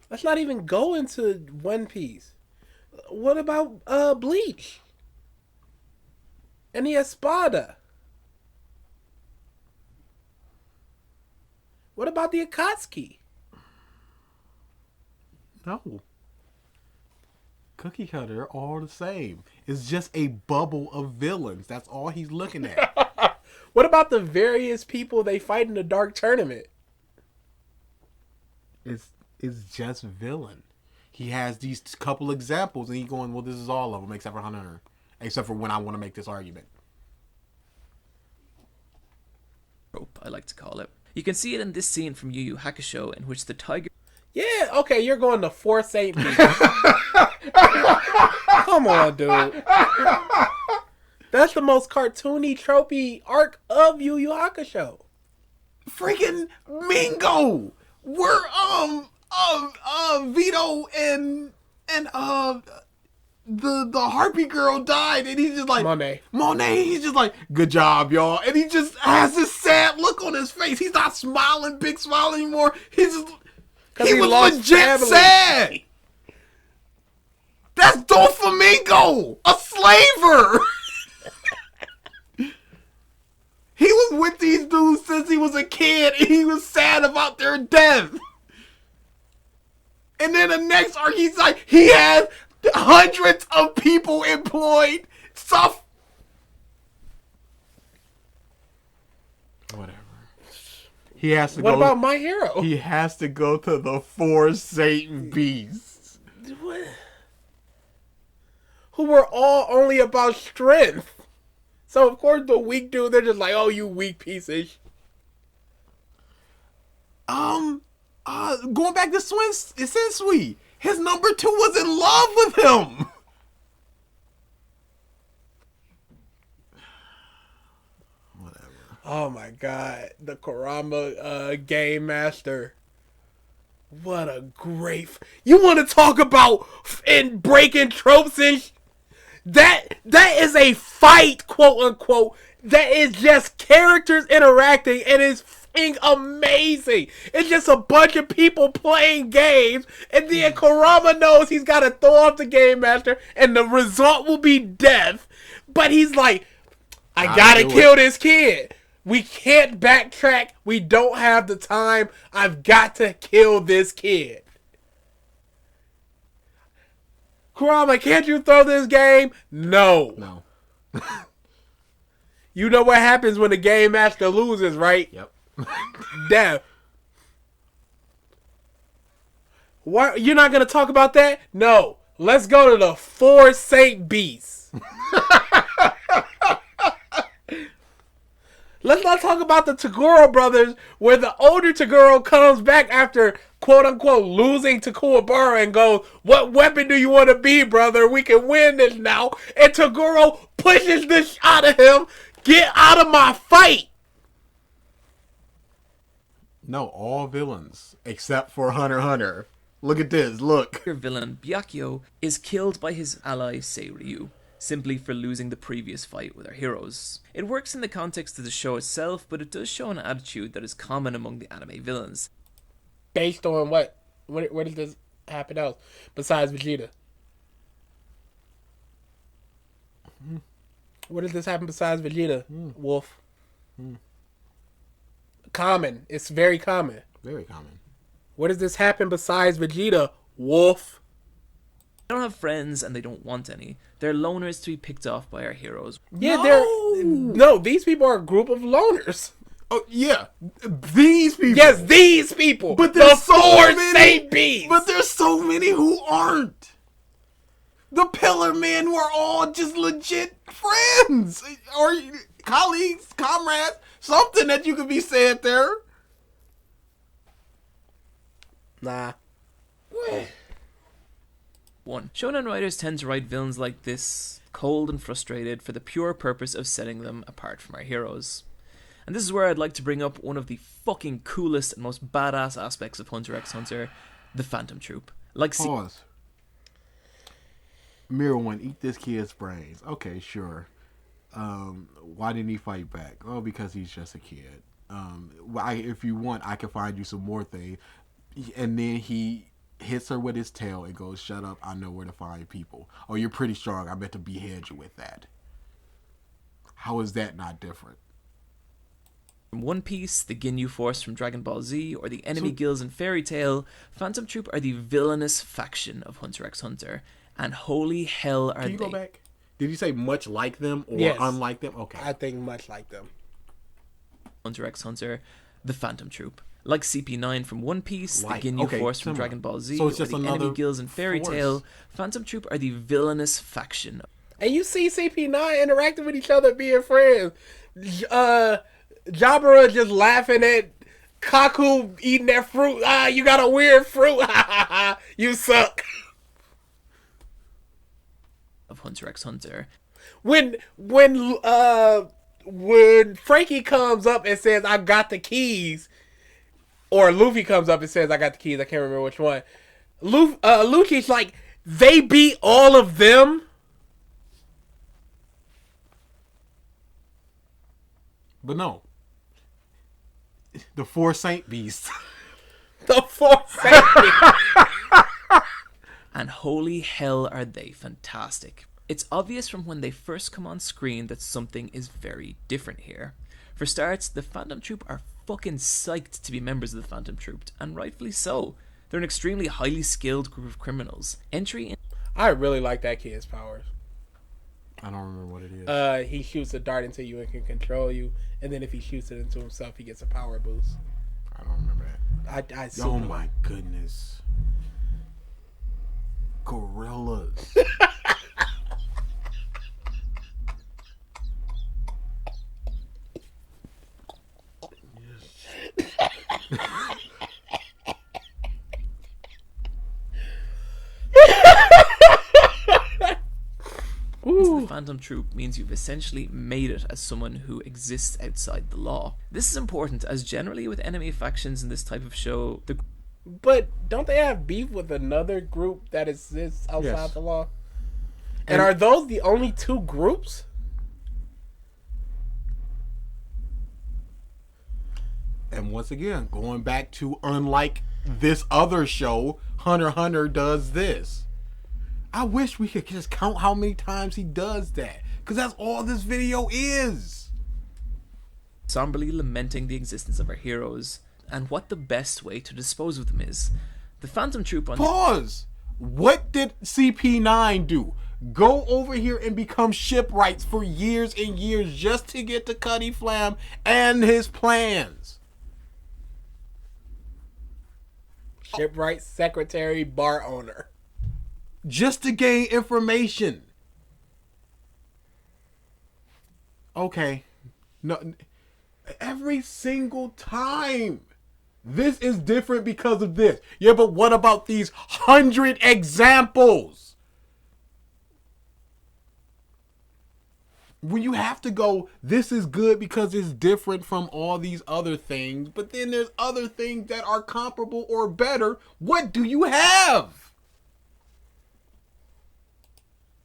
Let's not even go into One Piece. What about Bleach? And the Espada? What about the Akatsuki? No. Cookie Cutter, they're all the same. It's just a bubble of villains. That's all he's looking at. What about the various people they fight in the Dark Tournament? It's just villain. He has these couple examples, and he's going, well, this is all of them, except for Hunter. Except for when I want to make this argument. Trope, I like to call it. You can see it in this scene from Yu Yu Hakusho, in which the tiger... Yeah, okay, you're going to Force Saint Beast. Come on, dude. That's the most cartoony, tropey arc of Yu Yu Hakusho. Freaking Mingo! We're, Vito and the Harpy girl died, and he's just like... Monet, he's just like, good job, y'all. And he just has this sad look on his face. He's not smiling, big smile anymore. He's just... He was legit sad. That's Doflamingo, a slaver. He was with these dudes since he was a kid, and he was sad about their death. And then the next arc, he's like, he has hundreds of people employed. Stuff. Whatever. He has to What go. about My Hero? He has to go to the four Satan beasts. What? Who were all only about strength. So, of course, the weak dude, they're just like, oh, you weak piece of shit. Going back to Sensui, his number 2 was in love with him. Whatever. Oh my god, the Kurama Game Master. What a great... You want to talk about and breaking tropes and... That is a fight, quote unquote. That is just characters interacting, and it's f***ing amazing. It's just a bunch of people playing games, and then Kurama knows he's got to throw off the game master, and the result will be death. But he's like, I gotta kill this kid. We can't backtrack. We don't have the time. I've got to kill this kid. Kurama, can't you throw this game? No. No. You know what happens when the game master loses, right? Yep. Death. What? You're not going to talk about that? No. Let's go to the 4 Saint Beasts. Let's not talk about the Toguro brothers, where the older Toguro comes back after, quote-unquote, losing to Kuwabara and goes, what weapon do you want to be, brother? We can win this now. And Toguro pushes the shit out of him. Get out of my fight. No, all villains except for Hunter x Hunter. Look at this. Look. Your villain, Byakuyo, is killed by his ally, Seiryu, simply for losing the previous fight with our heroes. It works in the context of the show itself, but it does show an attitude that is common among the anime villains. Based on what? Where does this happen else? Besides Vegeta? Where does this happen besides Vegeta, Wolf? Common. It's very common. Very common. Where does this happen besides Vegeta, Wolf? They don't have friends and they don't want any. They're loners to be picked off by our heroes. Yeah, no, these people are a group of loners. Oh yeah, these people. Yes, these people. But there's so four many. Saint Beasts. But there's so many who aren't. The Pillar Men who are all just legit friends or colleagues, comrades. Something that you could be said there. Nah. 1. Shonen writers tend to write villains like this, cold and frustrated, for the pure purpose of setting them apart from our heroes. And this is where I'd like to bring up one of the fucking coolest and most badass aspects of Hunter x Hunter, the Phantom Troop. Like, Pause. Mirror One, eat this kid's brains. Okay, sure. Why didn't he fight back? Oh, because he's just a kid. If you want, I can find you some more things. And then he hits her with his tail and goes, shut up, I know where to find people. Oh, you're pretty strong, I meant to behead you with that. How is that not different? From One Piece, the Ginyu Force from Dragon Ball Z, or the enemy guilds in Fairy Tail, Phantom Troop are the villainous faction of Hunter x Hunter. And holy hell are they. Can you go back? Did you say much like them or Yes. unlike them? Okay. I think much like them. Hunter x Hunter, the Phantom Troop. Like CP9 from One Piece, Like, the Ginyu okay, Force from similar. Dragon Ball Z, So it's or just the another enemy guilds in Fairy force. Tail, Phantom Troop are the villainous faction. And you see CP9 interacting with each other, being friends. Jabra just laughing at Kaku eating that fruit. Ah, you got a weird fruit. You suck. Of Hunter x Hunter. When Frankie comes up and says, I got the keys, or Luffy comes up and says, I got the keys, I can't remember which one. Luffy's like, they beat all of them? But no. The 4 Saint Beasts. The four Saint Beasts. And holy hell are they fantastic. It's obvious from when they first come on screen that something is very different here. For starts, the Phantom Troop are fucking psyched to be members of the Phantom Troop, and rightfully so. They're an extremely highly skilled group of criminals. Entry in... I really like that kid's powers. I don't remember what it is. He shoots a dart into you and can control you, and then if he shoots it into himself, he gets a power boost. I don't remember that. I Oh my goodness. Gorillas. The Phantom Troop means you've essentially made it as someone who exists outside the law. This is important as generally with enemy factions in this type of show, the But don't they have beef with another group that exists outside Yes. the law? And are those the only two groups? And once again, going back to unlike this other show, Hunter x Hunter does this. I wish we could just count how many times he does that. Because that's all this video is. Somberly lamenting the existence of our heroes and what the best way to dispose of them is. The Phantom Troop on... Pause! What did CP9 do? Go over here and become shipwrights for years and years just to get to Cuddy Flam and his plans. Shipwright, secretary, bar owner. Just to gain information. Okay. No, every single time. This is different because of this. Yeah, but what about these 100 examples? When you have to go, this is good because it's different from all these other things, but then there's other things that are comparable or better. What do you have?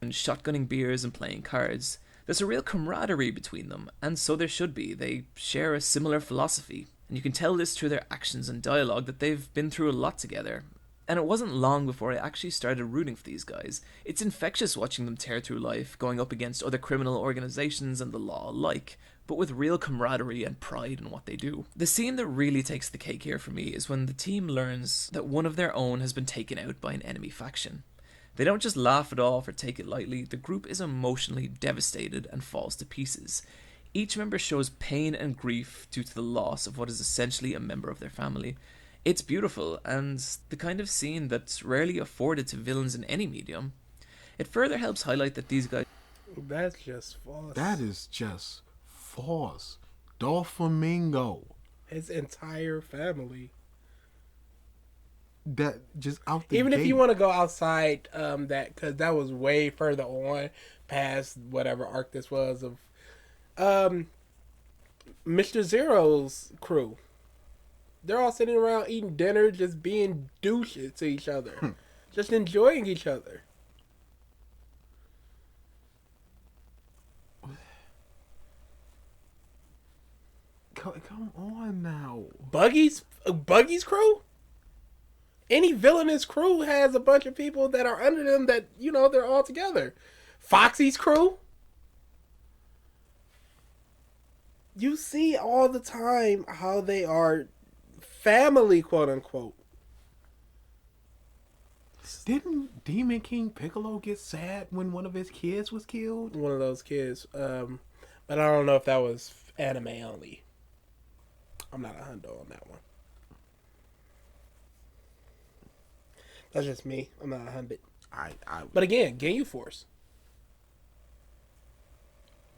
And shotgunning beers and playing cards. There's a real camaraderie between them, and so there should be. They share a similar philosophy, and you can tell this through their actions and dialogue that they've been through a lot together. And it wasn't long before I actually started rooting for these guys. It's infectious watching them tear through life, going up against other criminal organizations and the law alike, but with real camaraderie and pride in what they do. The scene that really takes the cake here for me is when the team learns that one of their own has been taken out by an enemy faction. They don't just laugh it off or take it lightly, the group is emotionally devastated and falls to pieces. Each member shows pain and grief due to the loss of what is essentially a member of their family. It's beautiful, and the kind of scene that's rarely afforded to villains in any medium. It further helps highlight that these guys... That's just false. That is just false. Dolphamingo. His entire family. That just out the Even gate. if you want to go outside that, because that was way further on past whatever arc this was of Mr. Zero's crew. They're all sitting around eating dinner, just being douches to each other. Just enjoying each other. Come on now. Buggy's crew? Any villainous crew has a bunch of people that are under them that, you know, they're all together. Foxy's crew? You see all the time how they are family, quote unquote. Didn't Demon King Piccolo get sad when one of his kids was killed? One of those kids. But I don't know if that was anime only. I'm not a hundo on that one. That's just me. I'm not a hundred. But again, Ginyu Force.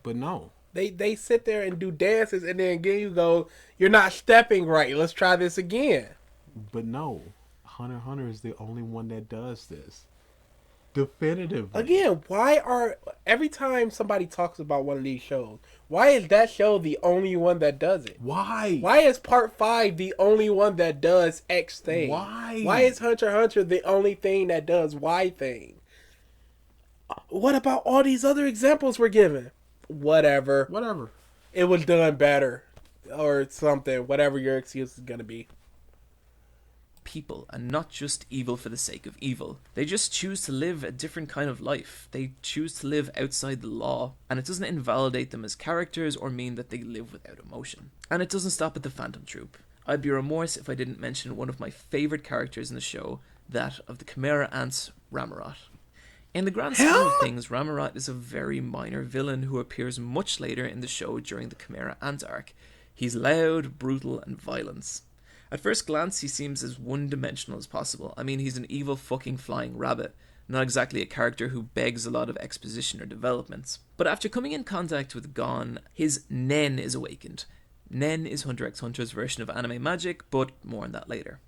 But no. They sit there and do dances, and then Ginyu go, "You're not stepping right. Let's try this again." But no. Hunter x Hunter is the only one that does this. Definitively. Again, every time somebody talks about one of these shows, why is that show the only one that does it? Why? Why is Part 5 the only one that does X thing? Why? Why is Hunter x Hunter the only thing that does Y thing? What about all these other examples we're given? Whatever. It was done better. Or something. Whatever your excuse is going to be. people and not just evil for the sake of evil. They just choose to live a different kind of life. They choose to live outside the law, and it doesn't invalidate them as characters or mean that they live without emotion. And it doesn't stop at the Phantom Troop. I'd be remorse if I didn't mention one of my favourite characters in the show, that of the Chimera Ants, Ramarot. In the grand scheme of things, Ramarot is a very minor villain who appears much later in the show during the Chimera Ant arc. He's loud, brutal, and violent. At first glance, he seems as one-dimensional as possible. I mean, he's an evil fucking flying rabbit, not exactly a character who begs a lot of exposition or developments. But after coming in contact with Gon, his Nen is awakened. Nen is Hunter x Hunter's version of anime magic, but more on that later.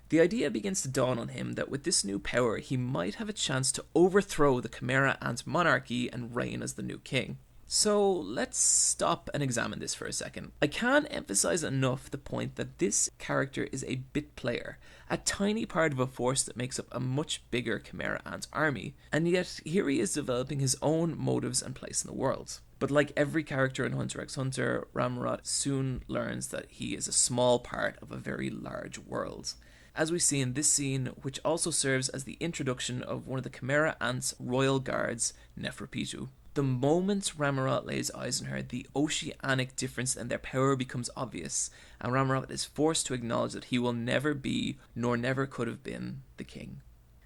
The idea begins to dawn on him that with this new power, he might have a chance to overthrow the Chimera Ant monarchy and reign as the new king. So let's stop and examine this for a second. I can't emphasize enough the point that this character is a bit player, a tiny part of a force that makes up a much bigger Chimera Ant army, and yet here he is developing his own motives and place in the world. But like every character in Hunter x Hunter, Ramrod soon learns that he is a small part of a very large world. As we see in this scene, which also serves as the introduction of one of the Chimera Ant's royal guards, Neferpitu. The moment Ramarot lays eyes on her, the oceanic difference in their power becomes obvious, and Ramarot is forced to acknowledge that he will never be, nor never could have been, the king.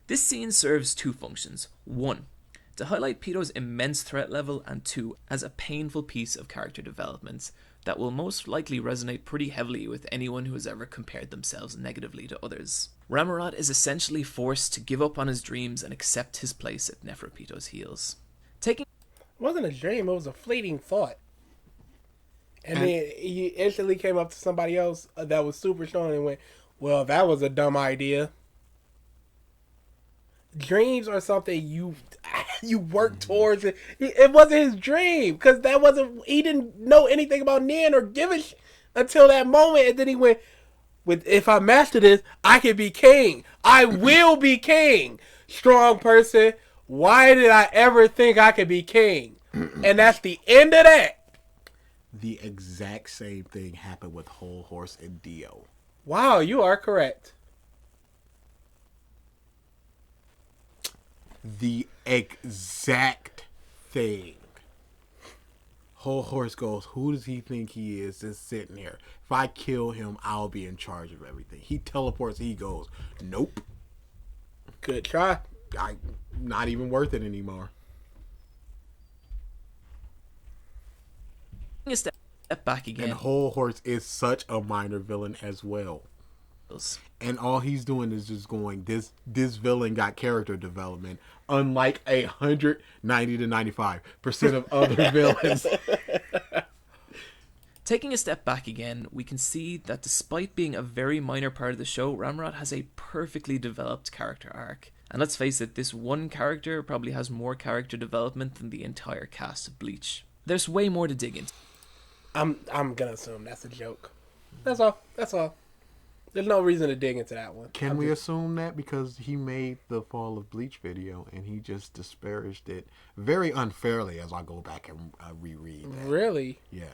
This scene serves two functions. One, to highlight Pito's immense threat level, and two, as a painful piece of character development that will most likely resonate pretty heavily with anyone who has ever compared themselves negatively to others. Ramarot is essentially forced to give up on his dreams and accept his place at Neferpito's heels. It wasn't a dream, it was a fleeting thought. And then he instantly came up to somebody else that was super strong and went, well, that was a dumb idea. Dreams are something you work towards. It wasn't his dream, because he didn't know anything about Nin or give a shit until that moment. And then he went, if I master this, I can be king. I will be king. Strong person. Why did I ever think I could be king? And that's the end of that. The exact same thing happened with Whole Horse and Dio. Wow, you are correct. The exact thing. Whole Horse goes, who does he think he is just sitting here? If I kill him, I'll be in charge of everything. He teleports, he goes, nope. Good try. Not even worth it anymore. A step back again. And Whole Horse is such a minor villain as well. And all he's doing is just going, this villain got character development, unlike 190 to 95% of other villains. Taking a step back again, we can see that despite being a very minor part of the show, Ramrod has a perfectly developed character arc. And let's face it, this one character probably has more character development than the entire cast of Bleach. There's way more to dig into. I'm gonna assume that's a joke. That's all. There's no reason to dig into that one. Can we assume that because he made the Fall of Bleach video and he just disparaged it very unfairly as I go back and reread that. Really? Yeah.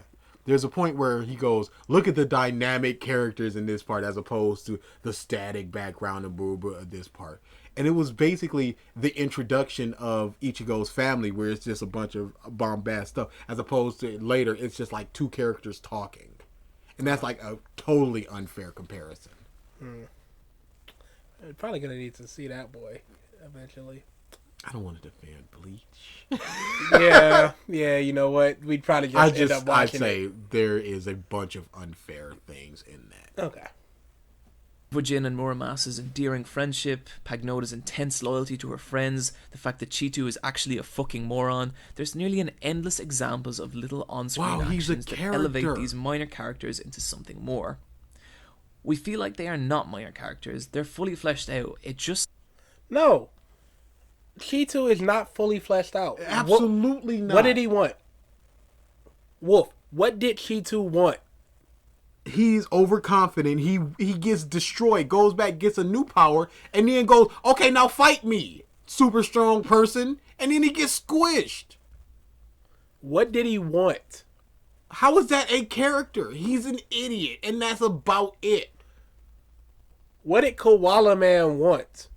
There's a point where he goes, look at the dynamic characters in this part as opposed to the static background of this part. And it was basically the introduction of Ichigo's family, where it's just a bunch of bombast stuff, as opposed to later, it's just like two characters talking. And that's like a totally unfair comparison. I'm probably going to need to see that boy eventually. I don't want to defend Bleach. yeah, you know what? We'd probably end up watching I'd say there is a bunch of unfair things in that. Okay. Fujin and Muramasa's endearing friendship, Pagnoda's intense loyalty to her friends, the fact that Chitu is actually a fucking moron. There's nearly an endless examples of little on-screen actions that elevate these minor characters into something more. We feel like they are not minor characters. They're fully fleshed out. No. Chitu is not fully fleshed out. Absolutely not. What did he want? Wolf, what did Chitu want? He's overconfident. He gets destroyed, goes back, gets a new power, and then goes, okay, now fight me, super strong person, and then he gets squished. What did he want? How is that a character? He's an idiot, and that's about it. What did Koala Man want?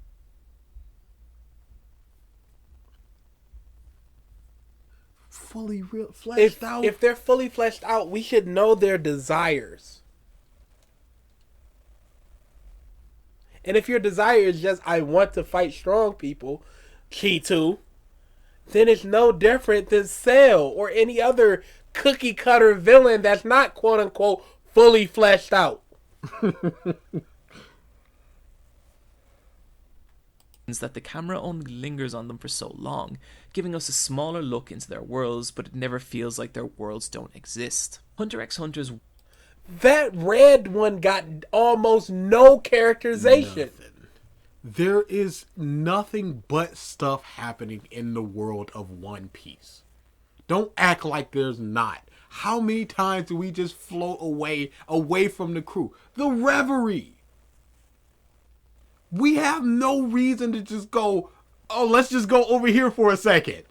Fully fleshed out. If they're fully fleshed out, we should know their desires. And if your desire is just, I want to fight strong people, Chitu, then it's no different than Cell or any other cookie cutter villain that's not quote unquote fully fleshed out. That the camera only lingers on them for so long, giving us a smaller look into their worlds, but it never feels like their worlds don't exist. Hunter x Hunter's... That red one got almost no characterization. Nothing. There is nothing but stuff happening in the world of One Piece. Don't act like there's not. How many times do we just float away from the crew? The reverie. We have no reason to just go, oh, let's just go over here for a second.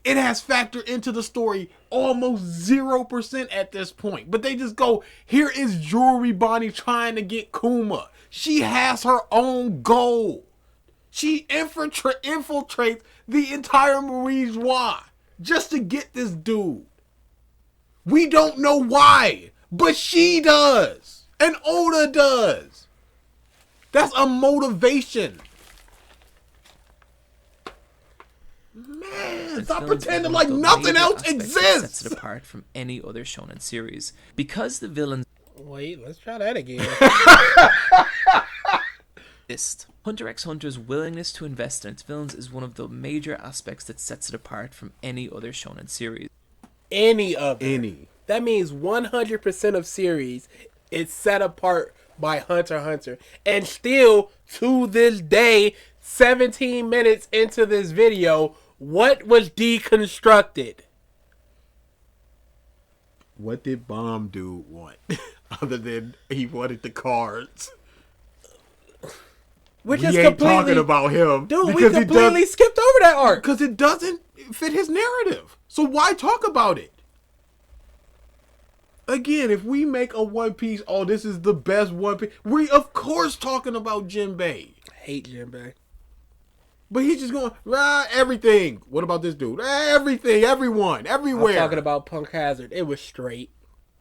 It has factored into the story almost 0% at this point. But they just go, here is Jewelry Bonnie trying to get Kuma. She has her own goal. She infiltrates the entire Marine Squad just to get this dude. We don't know why, but she does. And Oda does. That's a motivation. Man, stop pretending like nothing else exists. Sets it apart from any other shonen series because the villains. Wait, let's try that again. Hunter x Hunter's willingness to invest in its villains is one of the major aspects that sets it apart from any other shonen series. Any. That means 100% of series is set apart by Hunter x Hunter. And still, to this day, 17 minutes into this video, what was deconstructed? What did Bomb Dude want? Other than he wanted the cards. We're we just ain't completely talking about him. Dude, we completely skipped over that arc. Because it doesn't fit his narrative. So why talk about it? Again, if we make a One Piece, oh, this is the best One Piece. We, of course, talking about Jinbei. I hate Jinbei. But he's just going, everything. What about this dude? Everything, everyone, everywhere. I'm talking about Punk Hazard. It was straight.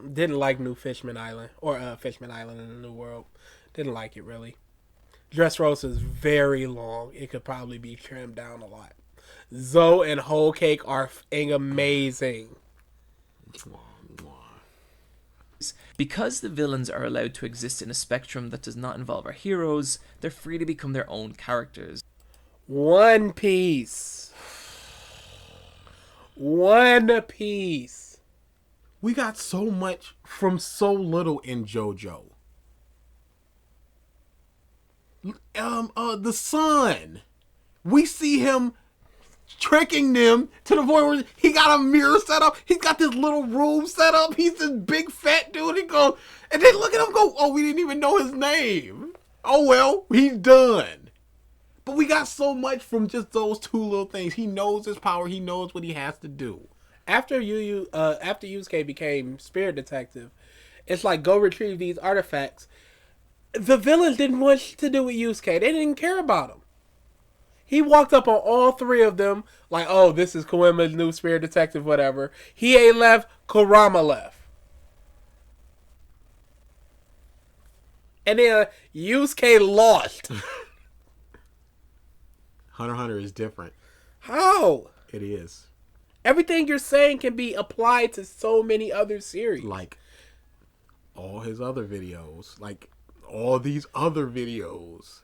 Didn't like New Fishman Island. Or Fishman Island in the New World. Didn't like it, really. Dressrosa is very long. It could probably be trimmed down a lot. Zoe and Whole Cake are amazing. Because the villains are allowed to exist in a spectrum that does not involve our heroes, they're free to become their own characters. One Piece. One Piece. We got so much from so little in JoJo. The son. We see him tricking them to the point where he got a mirror set up. He's got this little room set up. He's this big fat dude. He goes, and then look at him go, oh, we didn't even know his name. Oh, well, he's done. But we got so much from just those two little things. He knows his power. He knows what he has to do. After Yusuke became Spirit Detective, it's like, go retrieve these artifacts. The villains didn't want to do with Yusuke. They didn't care about him. He walked up on all three of them like, oh, this is Koima's new Spirit Detective, whatever. He ain't left. Kurama left. And then Yusuke lost. Hunter x Hunter is different. How? It is. Everything you're saying can be applied to so many other series. Like all his other videos. Like all these other videos.